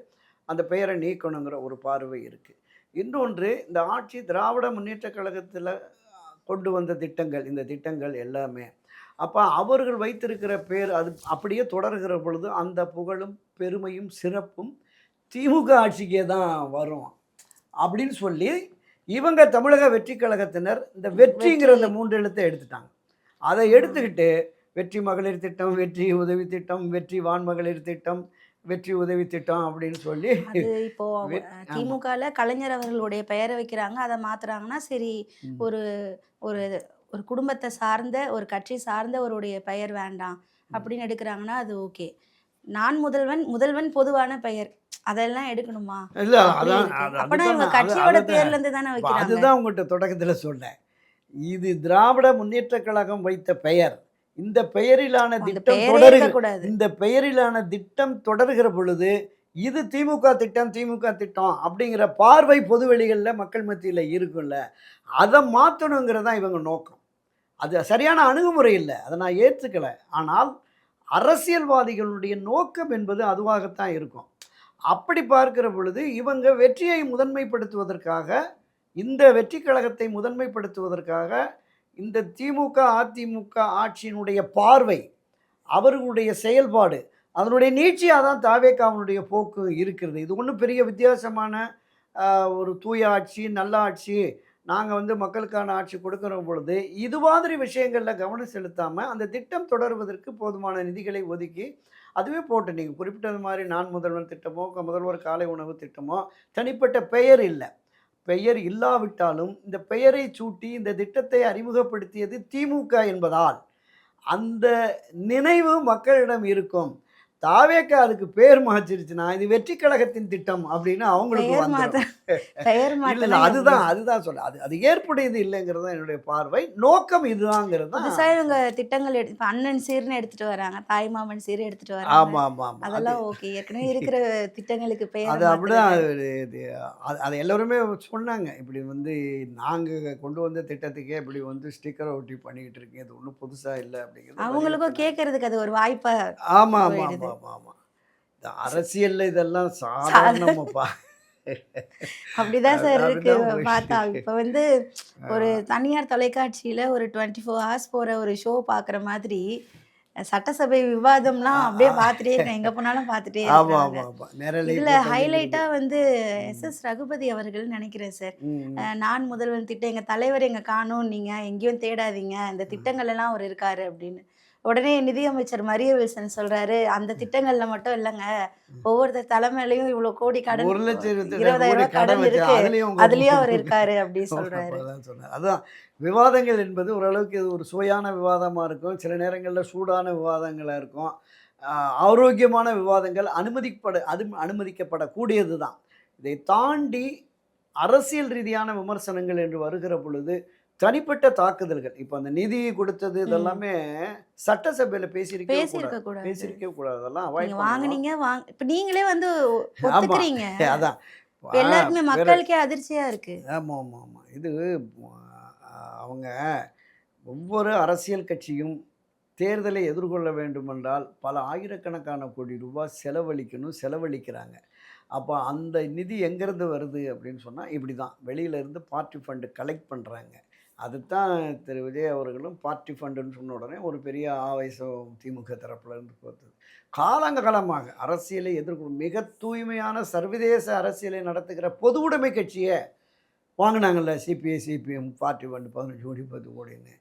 அந்த பெயரை நீக்கணுங்கிற ஒரு பார்வை இருக்குது. இன்னொன்று, இந்த ஆட்சி திராவிட முன்னேற்ற கழகத்தில் கொண்டு வந்த திட்டங்கள், இந்த திட்டங்கள் எல்லாமே அப்போ அவர்கள் வைத்திருக்கிற பேர் அது அப்படியே தொடர்கிற பொழுது அந்த புகழும் பெருமையும் சிறப்பும் திமுக ஆட்சிக்கே தான் வரும் அப்படின்னு சொல்லி இவங்க தமிழக வெற்றி கழகத்தினர் இந்த வெற்றிங்கிற அந்த 3 எழுத்தை எடுத்துட்டாங்க. அதை எடுத்துக்கிட்டு வெற்றி மகளிர் திட்டம், வெற்றி உதவி திட்டம், வெற்றி வான்மகளிர் திட்டம், வெற்றி உதவி திட்டம் அப்படின்னு சொல்லி அது இப்போ ஆமாம். திமுகல கலைஞர் அவர்களுடைய பெயரை வைக்கிறாங்க. அதை மாத்துறாங்கன்னா சரி, ஒரு ஒரு ஒரு குடும்பத்தை சார்ந்த ஒரு கட்சி சார்ந்த ஒருடைய பெயர் வேண்டாம் அப்படின்னு எடுக்கிறாங்கன்னா அது ஓகே. நான் முதல்வன், முதல்வன் பொதுவான பெயர் அதெல்லாம் எடுக்கணுமா? இல்லை, அப்படி அதான் இருக்கு. அப்பனா இவங்க கட்சியோட பேர்ல இருந்து தானே வைக்கிறாங்க. அதுதான் உங்கள்கிட்ட தொடக்கத்தில் சொன்னேன். இது திராவிட முன்னேற்ற கழகம் வைத்த பெயர். இந்த பெயரிலான அந்த திட்டம் பெயரே தொடருகிற இருக்கக்கூடாது. இந்த பெயரிலான திட்டம் தொடர்கிற பொழுது இது திமுக திட்டம், திமுக திட்டம் அப்படிங்கிற பார்வை பொதுவெளிகளில் மக்கள் மத்தியில் இருக்கும்ல, அதை மாற்றணுங்கிறது தான் இவங்க நோக்கம். அது சரியான அணுகுமுறை இல்லை, அதை நான் ஏற்றுக்கலை. ஆனால் அரசியல்வாதிகளுடைய நோக்கம் என்பது அதுவாகத்தான் இருக்கும். அப்படி பார்க்கிற பொழுது இவங்க வெற்றியை முதன்மைப்படுத்துவதற்காக, இந்த வெற்றி கழகத்தை முதன்மைப்படுத்துவதற்காக இந்த திமுக அதிமுக ஆட்சியினுடைய பார்வை, அவர்களுடைய செயல்பாடு, அதனுடைய நீட்சியாக தான் தாவேக்காவினுடைய போக்கு இருக்கிறது. இது ஒன்றும் பெரிய வித்தியாசமான ஒரு தூய ஆட்சி, நல்ல ஆட்சி, நாங்கள் வந்து மக்களுக்கான ஆட்சி கொடுக்குற பொழுது இது மாதிரி விஷயங்களில் கவனம் செலுத்தாமல் அந்த திட்டம் தொடர்வதற்கு போதுமான நிதிகளை ஒதுக்கி அதுவே போட்டு நீங்கள் குறிப்பிட்டது மாதிரி நான் முதல்வன் திட்டமோ, முதல்வர் காலை உணவு திட்டமோ தனிப்பட்ட பெயர் இல்லை. பெயர் இல்லாவிட்டாலும் இந்த பெயரை சூட்டி இந்த திட்டத்தை அறிமுகப்படுத்தியது திமுக என்பதால் அந்த நினைவு மக்களிடம் இருக்கும். தாவேக்கா அதுக்கு பேர் மாற்றிருச்சுன்னா இது வெற்றி கழகத்தின் திட்டம் அப்படின்னு அவங்களுக்கு பெயர் வந்துடும். மாத்த பெயர் இல்லை மாத்தலாம். அதுதான் சொல்ல அது ஏற்புடையது இல்லைங்கிறது தான் என்னுடைய பார்வை. நோக்கம் இதுதாங்கிறது தான். புதுசா இவங்க திட்டங்கள் இப்ப அண்ணன் சீர்னு எடுத்துட்டு வராங்க, தாய்மாமன் சீர் எடுத்துட்டு வராங்க. ஆமாம் ஆமாம் ஆமாம் அது அதெல்லாம் ஓகே. ஏற்கனவே இருக்கிற திட்டங்களுக்கு பெயர் அது அப்படிதான். மாத்துறது. அது எல்லோருமே சொன்னாங்க, இப்படி வந்து நாங்கள் கொண்டு வந்த திட்டத்துக்கே இப்படி வந்து ஸ்டிக்கரை ஒட்டி பண்ணிக்கிட்டு இருக்கீங்க, இது ஒன்றும் புதுசாக இல்லை அப்படிங்கிறது அவங்களுக்கும் வலியுறுத்தினாங்க. கேட்கறதுக்கு அது ஒரு வாய்ப்பா ஆமாம் ஆமாம் போயிடுது. ஆமாம் ஆமாம் இந்த அரசியலில் இதெல்லாம் சாதாரணமாப்பா. அப்படிதான் சார் இருக்கு அப்படிதான் போயிட்டு பார்த்தா. இருக்கு. இப்ப வந்து ஒரு தனியார் தொலைக்காட்சியில ஒரு 24 ஹவர்ஸ் போற ஒரு ஷோ பாக்குற மாதிரி சட்டசபை விவாதம்லாம் அப்படியே பார்த்துட்டே இருக்கேன். எங்க போனாலும் பார்த்துட்டே ஆமாம் இருக்காங்க. ஆமாம் ஆமாம் நேரலை இதுல போட்டு ஹைலைட்டா வந்து ம். எஸ்.எஸ். ரகுபதி அவர்கள் நினைக்கிறேன் சார். ம். நான் முதல்வன் திட்டம் எங்க தலைவர் எங்க காணோம், நீங்க எங்கேயும் தேடாதீங்க, இந்த ம். திட்டங்கள் எல்லாம் அவர் இருக்காரு அப்படின்னு. உடனே நிதியமைச்சர் மரிய வில்சன் சொல்றாரு, அந்த திட்டங்கள்ல மட்டும் இல்லைங்க, ஒவ்வொருத்தர் தலைமையிலையும் இவ்வளவு கோடி கடன், 1,22,000 20,000 கோடி ரூபாய் கடன் கடன் வச்சு இருக்கு, அதுலேயும் அதுலயும் அவர் இருக்காரு அப்படின்னு சொல்றாரு. அதான் சொன்னார். அதான் விவாதங்கள் என்பது ஓரளவுக்கு இது ஒரு சுவையான விவாதமாக இருக்கும், சில நேரங்களில் சூடான விவாதங்களாக இருக்கும். ஆரோக்கியமான விவாதங்கள் அனுமதிக்கப்படக்கூடியது தான். இதை தாண்டி அரசியல் ரீதியான விமர்சனங்கள் என்று வருகிற பொழுது தனிப்பட்ட தாக்குதல்கள், இப்போ அந்த நிதி கொடுத்தது ம். இதெல்லாமே சட்டசபையில் பேசியிருக்கவே பேசியிருக்க கூடாது. கூடாது. அதெல்லாம் அவாய்ட் நீங்க பண்ணணும். வாங்குனீங்க இப்ப நீங்களே வந்து ஆமாம் ஒத்துக்கிறீங்க. அதான் இப்ப எல்லாருக்குமே மக்களுக்கே அதிர்ச்சியா இருக்கு. ஆமாம் ஆமாம் ஆமாம் இது அவங்க ஒவ்வொரு அரசியல் கட்சியும் தேர்தலை எதிர்கொள்ள வேண்டுமென்றால் பல ஆயிரக்கணக்கான கோடி ரூபாய் செலவழிக்கிறாங்க. அப்போ அந்த நிதி எங்கேருந்து வருது அப்படின்னு சொன்னால் இப்படி தான் வெளியிலேருந்து பார்ட்டி ஃபண்டு கலெக்ட் பண்ணுறாங்க. அதுதான் திரு விஜய் அவர்களும் பார்ட்டி ஃபண்டுன்னு சொன்ன உடனே ஒரு பெரிய ஆவேசம் திமுக தரப்புலேருந்து போகுது. காலங்காலமாக அரசியலை எதிர்கொள்ளும் மிக தூய்மையான சர்வதேச அரசியலை நடத்துகிற பொது உடைமை கட்சியை வாங்கினாங்கல்ல, சிபிஐ சிபிஎம் பார்ட்டி ஃபண்டு 15 கோடி 10 கோடின்னு.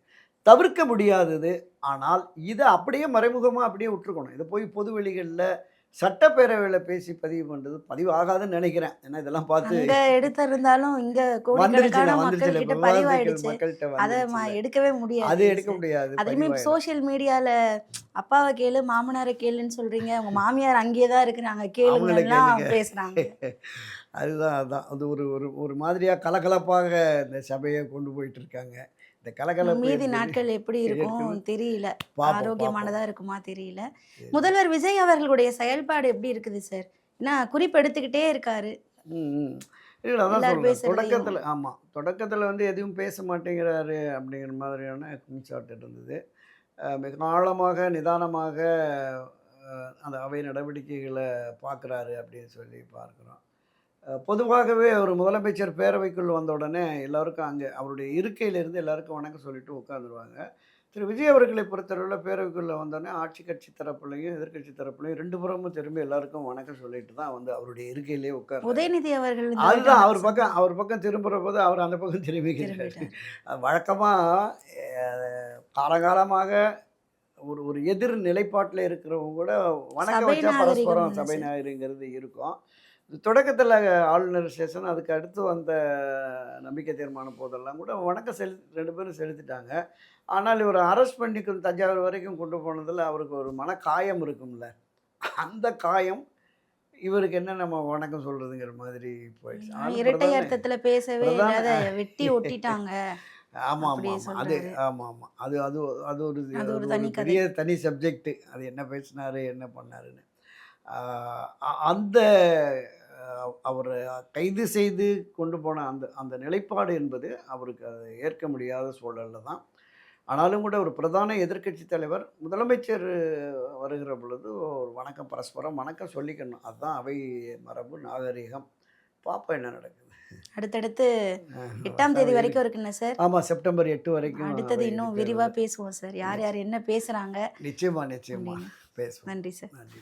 தவிர்க்க முடியாதது. ஆனால் இதை அப்படியே மறைமுகமாக அப்படியே விட்டுருக்கணும். இதை போய் பொது வெளிகளில் சட்டப்பேரவையில் பேசி பதிவு பண்ணுறது பதிவு ஆகாதுன்னு நினைக்கிறேன். ஏன்னா இதெல்லாம் பார்த்து அங்க எடுத்திருந்தாலும் இங்க கோடிக்கணக்கான மக்கள் கிட்ட பதிவாயிடுச்சு. மக்கள்கிட்ட அதை வந்துருச்சுல. எடுக்கவே அது முடியாது எடுக்க சார். முடியாது. அதுவுமே பதிவாயிடும். சோஷியல் மீடியால அப்பாவை கேளு, மாமனாரை கேளுன்னு சொல்றீங்க, உங்க மாமியார் அங்கேயே தான் இருக்கிறாங்க, அவங்கள கேளுங்கலாம் கேளுங்க. பேசுறாங்க. அதுதான் அதான். அது ஒரு ஒரு ஒரு மாதிரியாக கலகலப்பாக இந்த சபையை கொண்டு போயிட்டு இருக்காங்க. இந்த கலகலப்பு மீதி என்பது நாட்கள் எப்படி இருக்கும் இருக்குது. தெரியல. பார்ப்போம் பார்ப்போம். ஆரோக்கியமானதா இருக்குமா தெரியல. சரி. முதல்வர் விஜய் அவர்களுடைய செயல்பாடு எப்படி இருக்குது சார்? ஏன்னா குறிப்பு எடுத்துக்கிட்டே இருக்காரு. ம் ம். இல்ல அதான் எல்லார் சொல்றேன். பேசுறதையும். தொடக்கத்தில ஆமா. தொடக்கத்தில வந்து எதுவும் பேச மாட்டேங்கிறாரு அப்படிங்கிற மாதிரியான குற்றச்சாட்டு இருந்தது. மிக ஆழமாக, நிதானமாக அந்த அவை நடவடிக்கைகள பார்க்குறாரு அப்படின்னு சொல்லி பார்க்குறோம். பொதுவாகவே ஒரு முதலமைச்சர் பேரவைக்குள் வந்த உடனே எல்லாருக்கும் அங்கே அவருடைய இருக்கையிலிருந்து எல்லாருக்கும் வணக்கம் சொல்லிட்டு உட்காந்துருவாங்க. திரு விஜய் அவர்களை பொறுத்தளவுல பேரவைக்குள்ள வந்தோனே ஆட்சி கட்சி தரப்புலயும், எதிர்க்கட்சி தரப்புலயும் 2 புறமும் திரும்பி எல்லாருக்கும் வணக்கம் சொல்லிட்டு தான் வந்து அவருடைய இருக்கையிலேயே உட்கார்றாரு. உதயநிதி அவர்கள் இந்த வாட்டி அதுதான் வணக்கம் அவர் பக்கம் திரும்புற போது அவர் அந்த பக்கம் திரும்பிக்கிறாரு. திரும்பிட்டார். வழக்கமா காலகாலமாக ஒரு ஒரு எதிர் நிலைப்பாட்டில இருக்கிறவங்க கூட வணக்கம் சபை வச்சா நாகரிகம் பரஸ்பரம் தானே சபை சார். நாகரிகங்கிறது இருக்கும். தொடக்கத்தில ஆளுநர் ஸ்டேஷன் அதுக்கு அடுத்து வந்த நம்பிக்கை தீர்மானம் போதெல்லாம் கூட வணக்கம் 2 பேரும் செலுத்திட்டாங்க. ஆனால் இவர அரெஸ்ட் பண்ணி தஞ்சாவூர் வரைக்கும் கொண்டு போனதில அவருக்கு ஒரு மனக்காயம் இருக்கும்ல. அந்த காயம் இவருக்கு என்ன நம்ம வணக்கம் சொல்றதுங்கிற மாதிரி போயிடுச்சு. ஆனாலும் இரட்டை அர்த்தத்துல பேசவே இல்ல. பிரதான அத வெட்டி ஒட்டிட்டாங்க. ஆமா, ஆமா, அப்படி ஆமா. அது சொல்றாரு. ஆமா, ஆமா. அது அது அது ஒரு அது அது ஒரு ஒரு தனி கதை. பெரிய தனி சப்ஜெக்ட். அது என்ன பேசினாரு, என்ன பண்ணாருன்னு. ஆ அந்த அவர கைது செய்து கொண்டு போன அந்த அந்த நிலைப்பாடு என்பது அவருக்கு அது ஏற்க முடியாத சூழல்ல தான். ஆனாலும் கூட ஒரு பிரதான எதிர்க்கட்சி தலைவர், முதலமைச்சர் வருகிற பொழுது ஒரு வணக்கம் பரஸ்பரம் வணக்கம் சொல்லிக்கணும். அதுதான் அவை மரபு, நாகரீகம். பார்ப்போம் என்ன நடக்குது. அடுத்தடுத்து அ 8ஆம் தேதி அவை வரைக்கும் இருக்குல்ல சார்? ஆமா செப்டம்பர் 8 வரைக்கும் அடுத்தது அவை இன்னும் இருக்கிறது. விரிவா பேசுவோம் சார். யார் யார் என்ன பேசுறாங்க நிச்சயமா, நிச்சயமா. அப்படின்னு. பேசுவோம். நன்றி சார். நன்றி.